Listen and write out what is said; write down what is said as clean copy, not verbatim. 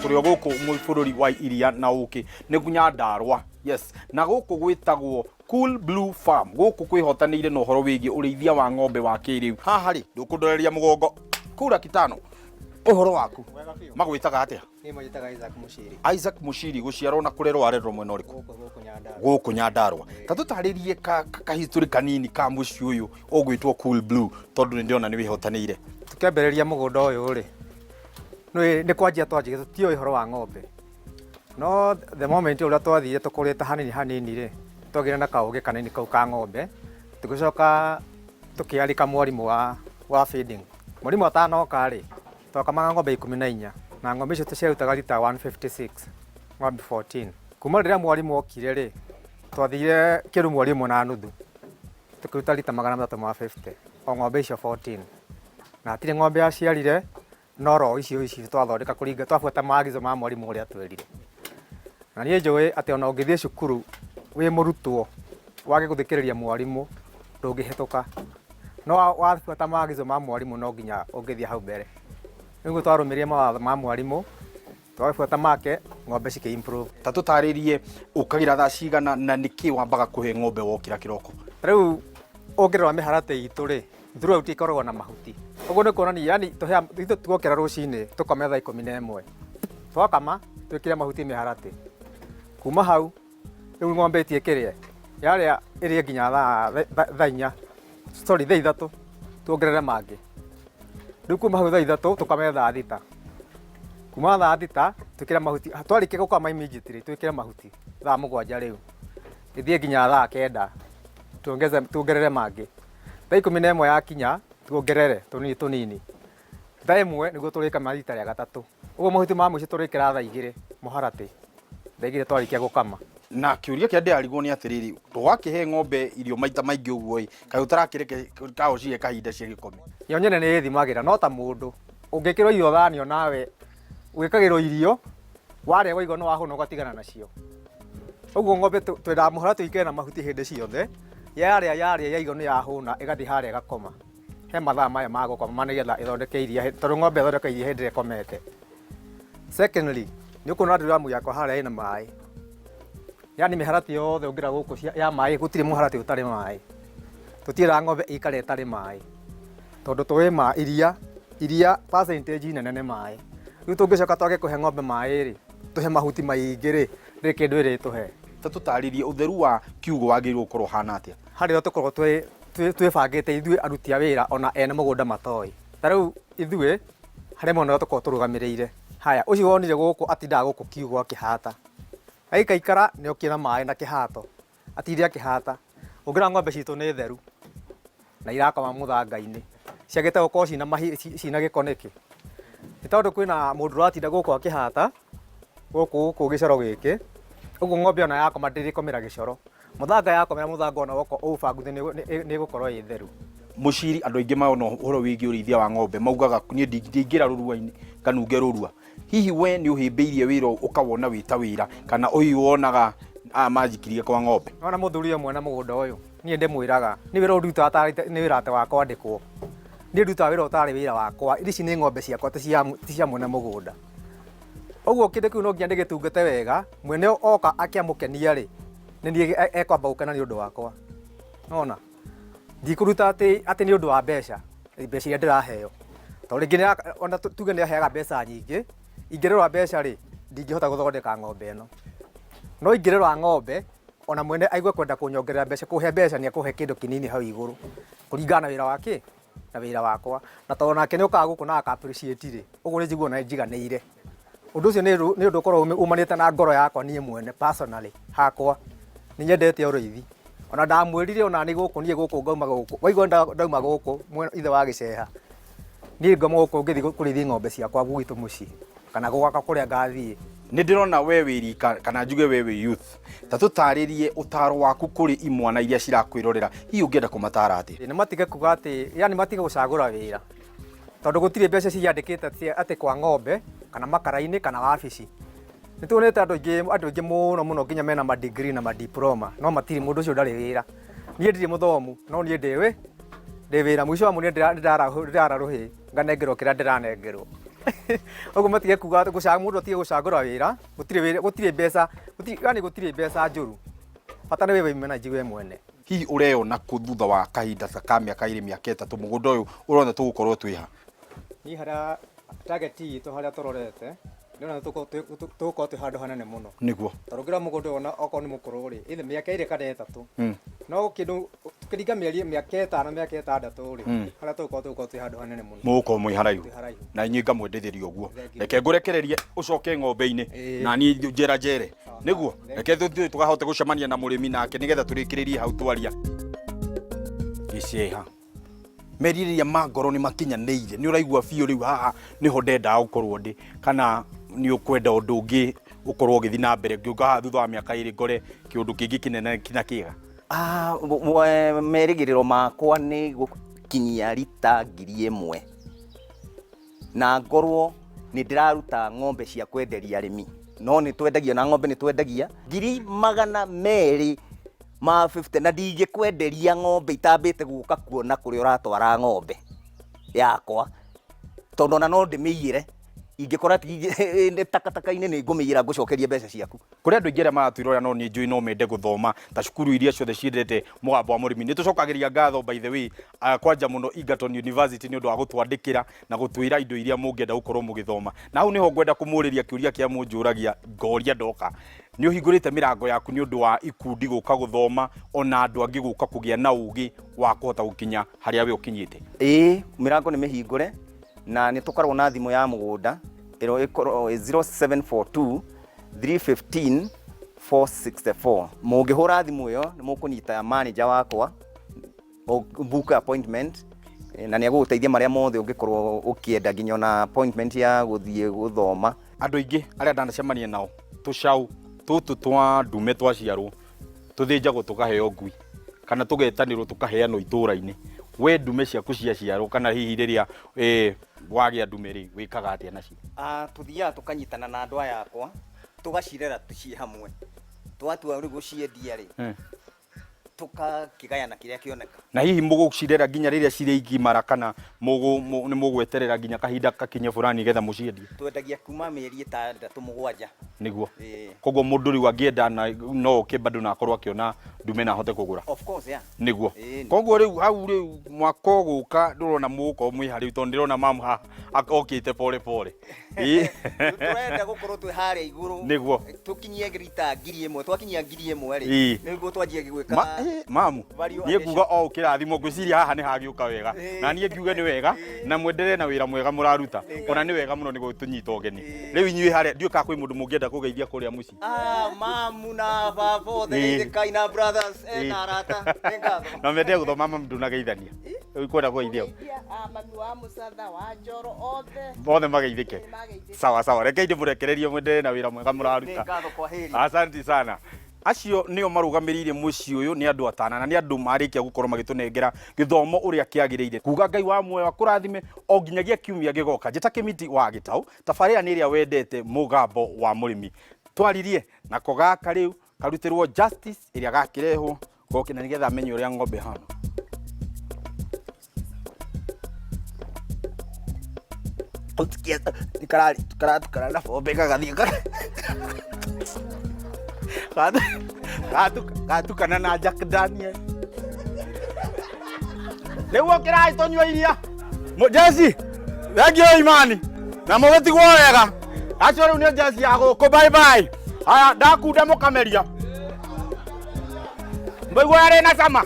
tũrĩ gũkũ bũrũri wa iria na ũkĩ nĩ Nyandarua. Yes, na gũkũ gwĩtagwo Cool Blue Farm. Gũkũ kwĩhotanĩire na ũhoro wĩgiĩ ũrĩithia wa ng'ombe wa kĩrĩu. Haha rĩ ndũkũndoreria mũgongo kura kitano. Ũhoro waku magwĩtaga atĩa? Niĩ magĩtaga Isaac Mushiri. Isaac Mushiri gũciarwo na kũrerwo arerwo mwena ũrĩkũ? Gũkũ Nyandarua. Ta tũtarĩrie ka history kanini ka mũciĩ ũyũ ũgwĩtwo Cool Blue tondũ nĩndĩrona nĩ wĩhotanĩire. Tukĩambĩrĩria mũgũnda ũyũ rĩ nĩ kwanjia twanjia tũtioĩ ũhoro wa ng'ombe. No the moment ũrĩa twathire tũkũrĩte hanini rĩ twagĩire na kaũgĩ kanini kau ka ng'ombe, tũgĩcoka tũkĩarĩka mwarimũ wa feeding. Mwarimũ atanoka rĩ twakamaga ng'ombe 14 na ng'ombe icio tũciarutaga lita 156, ng'ombe 14. Kuma rĩrĩa mwarimũ okire rĩ twathire kĩrumo rĩmwe na nuthu tũkĩruta lita 350 o ng'ombe icio 14. Na hatirĩ ng'ombe yaciarire no ro icio twathondeka kũringa twabuata maagizo ma mwarimũ ũrĩa atwĩrire. Na niĩ njũĩ atĩ ona ũngĩthiĩ cukuru wĩ mũrutwo wage gũthikĩrĩria mwarimũ ndũngĩhetũka, no wabuata maagizo ma mwarimũ no nginya ũngĩthiĩ hau mbere. Nĩguo twarũmĩrĩire mawatho ma mwarimũ twabuata make ng'ombe cikĩ improve. Ta tũtarĩrie ũkagĩra thaa cigana na nĩkĩ wambaga kũhe ng'ombe wokĩra kĩroko? Rĩu ũngĩrora mĩharatĩ itũ rĩ throughout ikoragwo na mahuti. Ũguo nĩ kuonania yani tuokĩra rũcinĩ tũkome thaa 11 twakama twĩkĩre mahuti mĩharatĩ. Kuma hau rĩu ng'ombe itiĩkĩrĩe yarĩa ĩrĩe nginya thaa 3 tuongerere mangĩ. Rĩu kuma hau thaa 3 tũkame thaa 6. Kuma thaa 6 twĩkĩre mahuti, twarĩkia gũkama immediately twĩkĩre mahuti thaa 7 rĩu ithiĩ nginya thaa 9 tuongerere mangĩ. Thaa 11 yakinya tuongerere tũnini. Thaa 1 nĩguo tũrĩkama rita rĩa gatatũ. Ũguo mahuti ma mũico tũrĩkĩra thaa 2 mũharatĩ. Thaa 2 twarĩkia gũkama. Na kĩũria kĩa ndĩrarigwo nĩ atĩrĩrĩ, ndwakĩhe ng'ombe irio maita maingĩ ũguo ĩ, kaĩ ũtarakĩreke kaũ cihe kahinda cia gĩkome? Yo nyene nĩ ĩthimagĩra no ta mũndũ ũngĩkĩrwo irio thani onawe gwĩkagĩrwo irio warĩa waigua no wahũna ũgatigana nacio. Ũguo ng'ombe twendaga mũharatĩ ũikare na mahuti hĩndĩ ciothe, yarĩa yaigua nĩ yahũna ĩgathiĩ harĩa ĩgakoma. He mathaa maya ma gũkoma nĩgetha ĩthondeke iria tondũ ng'ombe ĩthondeka iria hĩndĩ ĩrĩa ĩkomete. Secondly, nĩ ũkuona ndiramu yakwa harĩa ĩna maĩ. Yani mĩharatĩ yothe ũngĩra gũkũ ya maĩ gũtirĩ mũharatĩ ũtarĩ maĩ. Tũtiĩraga ng'ombe ĩikare ĩtarĩ maĩ tondũ tũĩ iria percentage nene nĩ maĩ. Rĩu tũngĩcoka twage kũhe ng'ombe maĩ rĩ tũhe mahuti maingĩ rĩ rĩ kĩndũ ĩrĩtũhe. Ta tũtarĩrie ũtheru wa kiugũ wagĩrĩirwo gũkorwo hana atĩa? Harĩa tũkoragwo twĩbangĩte ithuĩ aruti a wĩra ona ene mũgũnda matoĩ. Ta rĩu ithuĩ harĩ mwena tũkoragwo tũrũgamĩrĩire. Haya ũcio wonire gũkũ atindaga gũkũ kiugũ akĩhata. Aikara nĩ okĩra maĩ na kĩhato. Atinde akĩhata. Ũngĩra ng'ombe citũ nĩ theru na irakoma mũthanga-inĩ. Ciagĩte gũkorwo cina gĩko nĩkĩ? Nĩ tondũ kwĩna mũndũ ũratinda gũkũ akĩhata gũkũ gĩcoro gĩkĩ. Ũguo ng'ombe ona yakoma ndĩrĩkomera gĩcoro. Mũthanga yakomera mũthanga ona woko ũbanguthe nĩ gũkorwo ĩ theru. Mushiri andũ aingĩ maona ũhoro wĩgiĩ ũrĩithia wa ng'ombe maugaga niĩ ndingĩra rũrua-inĩ kanunge rũrua. Hihi we nĩ ũhĩmbĩirie wĩra ũkawona wĩ ta wĩra kana ũyũ wonaga manjikirie kwa ng'ombe? Ona mũthuri ũmwe na mũgũnda ũyũ niĩ ndĩmwĩraga nĩ wĩra ũrutaga nĩ wĩra atĩ wa kwandĩkwo. Niĩ ndutaga wĩra ũtarĩ wĩra wakwa, ici nĩ ng'ombe ciakwa ti cia mwene mũgũnda. Ũguo kĩndũ kĩu no nginya ndĩgĩtungate wega, mwene oka akĩamũkenia rĩ nĩ niĩ ekwamba gũkena nĩ ũndũ wakwa. Nona ndikũruta atĩ nĩ ũndũ wa mbeca iria ndĩraheo. Tondũ rĩngĩ ona tuge nĩ aheaga mbeca nyingĩ, ingĩrora mbeca rĩ ndingĩhota gũthondeka ng'ombe ĩno. No ingĩrora ng'ombe ona mwene aigua kwenda kũnyongerera mbeca, kũhe mbeca nĩ akũhe kĩndũ kĩnini hau igũrũ kũringana na wĩra wake na wĩra wakwa. Na tondũ nake nĩ ũkaga gũkũ na aka-appreciate rĩ, ũguo nĩ njiguaga njiganĩire. Ũndũ ũcio nĩ ũndũ ũkoragwo umanĩte na ngoro yakwa niĩ mwene personally hakwa. Nĩ nyendete ũrĩithi. Ona ndamwĩrire ona nĩ gũkũ niĩ gũkũ ngauma gũkũ. Waigua ndauma gũkũ ithe wa gĩceha. Niĩ ngauma gũkũ ngĩthiĩ kũrĩithia ng'ombe ciakwa gwitũ mũciĩ kana gũgaka kũrĩa ngathiĩ. Nĩ ndĩrona we wĩ rika kana njuge we wĩ youth. Ta tũtarĩrie ũtaro waku kũrĩ imwana iria cirakwĩrorera. Hihi ũngĩenda kũmatara atĩ? Nĩ matige kuga atĩ yani matige gũcagũra wĩra. Tondũ gũtirĩ mbeca ciandĩkĩte atĩ kwa ng'ombe kana makara-inĩ kana wabici. Nĩ tuonete andũ aingĩ mũno nginya mena ma degree na ma diploma no matirĩ, mũndũ ũcio ndarĩ wĩra. Niĩ ndirĩ mũthomu no niĩ ndĩ wĩra mũico wa mũnene ndĩrara rũhĩ nganengerwo kĩrĩa ndĩranengerwo. Oguo matige kuga mũndũ atige gũcagũra wĩra, gũtirĩ mbeca, gũtirĩ mbeca njũru. Bata nĩ wĩ manage we mwene. Hihi ũreyona kũ thutha wa kahinda ka mĩaka 2 mĩaka 3 mũgũnda ũyũ ũrona tũgũkorwo twĩ ha? Niĩ harĩa target itũ harĩa tũrorete ndĩrona tũgũkorwo twĩ handũ hanene mũno. Nĩguo. Tondũ ngĩrora mũgũnda ũyũ okorwo nĩ mũkũrũ rĩ, ĩthĩ mĩaka 2 kana 3. No kĩndũ tũkĩringa mĩaka 5 mĩaka 6 rĩ, harĩa tũgũkorwo twĩ handũ hanene mũno. Mũgũkorwo mwĩ haraihu. Na inyuĩ ngamwendithĩria ũguo. Reke ngũrekererie ũcoke ng'ombe-inĩ na niĩ njere. Nĩguo. Reke tũkahote gũcemania na mũrĩmi nake nĩgetha tũrĩkĩrĩrie hau twaria. Gĩceha. Merirĩria ma ngoro nĩ makinyanĩire. Nĩ ũraigua biũ rĩu haha nĩho ndendaga gũkorwo ndĩ kana nĩ ũkwenda ũndũ ũngĩ ũkorwo ũgĩthiĩ na mbere ngĩũka haha thutha wa mĩaka 2 ngore kĩũndũ kĩngĩ kĩnene kina kĩega? Merigĩrĩro makwa nĩ gũkinyia rita 1000 na ngorwo nĩ ndĩraruta ng'ombe cia kwenderia arĩmi. No nĩ twendagia na ng'ombe nĩ twendagia 250 na ndingĩkwenderia ng'ombe itambĩte gũka kuona kũrĩa ũratwara ng'ombe yakwa tondũ na no ndĩmĩigĩre ingĩkora nĩ takataka-inĩ nĩ ngũmĩigĩra ngũcokeria mbeca ciaku. Kũrĩ andũ aingĩ arĩa maratwĩrora no niĩ njũĩ no mende gũthoma ta cukuru iria ciothe ciendete mũgambo wa mũrĩmi. Nĩ tũcokagĩria ngatho by the way kwanja mũno Egerton University nĩ ũndũ wa gũtwandĩkĩra na gũtwĩra indo iria mũngĩenda gũkorwo mũgĩthoma. Na hau nĩho ngwenda kũmũrĩria kĩũria kĩa mũnjũragia ngoria ndoka. Nĩ ũhingũrĩte mĩrango yaku nĩ ũndũ wa ikundi gũka gũthoma ona andũ angĩ gũka kũgĩa na ũgĩ wa kũhota gũkinya harĩa we ũkinyĩte? Mĩrango nĩ mĩhingũre na nĩ tũkoragwo na thimũ ya mũgũnda ĩrĩa ĩkorwo 0742 315 464. Mũngĩhũra thimũ ĩyo nĩ mũkũnyita manager wakwa book appointment na nĩ agũgũteithia marĩa mothe ũngĩkorwo ũkĩenda nginya na appointment ya gũthiĩ gũthoma. Andũ aingĩ arĩa ndanacemania nao tũcaũ tũtũ twa ndume twaciarwo tũthĩnjagwo tũkaheo ngui kana tũgetanĩrwo tũkaheanwo itũũra-inĩ. We ndume ciaku ciaciarwo kana hihi rĩrĩa wagĩa ndume rĩ wĩkaga atĩa nacio? Tuthiaga tũkanyitana na andũ aya akwa tũgacirera tũciĩ hamwe. Twatua rĩu gũciendia rĩ tũkakĩgayana kĩrĩa kĩoneka. Na hihi mũgũcirera nginya rĩrĩa cirĩ igimara kana nĩ mũgweterera nginya kahinda gakinye fulani getha mũciendie? Twendagia kuma mĩeri 6 7. Nĩguo. Koguo mũndũ rĩu angĩenda no oke bado na akorwo akĩona ndume na ahote kũgũra? Of course, yeah. Nĩguo. Koguo rĩu hau rĩu mwaka ũgũka ndũrona mũgũkorwo mwĩ harĩ tondũ ndĩrona mamu okĩte pole pole. Tũrenda gũkorwo twĩ harĩa igũrũ. Nĩguo. Tũkinyie rita 1000 twakinyia 1000 rĩ nĩguo twanjie gwĩka mamu niĩ nguga o kĩrathimo ngwĩciria haha nĩ hagĩũka wega na niĩ ngiuga nĩ wega na mwenderee na wĩra mwega mũraruta ona nĩ wega mũno nĩ gũtũnyita ũgeni. Rĩu inyuĩ harĩa ndiũka kwĩ mũndũ mũngĩenda kũgeithia kũrĩa mũciĩ? Mamu na baba othe the kind brothers na arata ngatho. Na mende gũthoma mamu ndunageithania kwenda kũgeithia mami wa Mũcatha wa Njoro othe mageithĩke. Sawa sawa, rekei ndĩmũrekererie mwenderee na wĩra mwega mũraruta. Ngatho kwa heri. Asante sana. Acio nĩo marũgamĩrĩire mũciĩ ũyũ nĩ andũ atana na nĩ andũ marĩkia gũkorwo magĩtũnengera gĩthomo ũrĩa kĩagĩrĩire. Kuga Ngai wa muoyo akũrathime o nginyagia kiumia gĩgoka. Njĩta Kĩmiti wa Gĩtaũ, tabarĩra nĩ ĩrĩa wendete mũgambo wa mũrĩmi. Twaririe nako gaka rĩu karutĩrwo justice ĩrĩa gakĩrehwo goke na nĩgetha amenye ũrĩa ng'ombe hana. Tukara na bombe kagathiĩ gatukana na Jack Daniel. Rĩu ũkĩrai tũnyua iria Jesse thengio imani na mũgĩtigwo wega. Acio rĩu nĩ Jesse ya gũkũ bye bye. Haya ndakunda mũkameria mbaigua yarĩ na cama.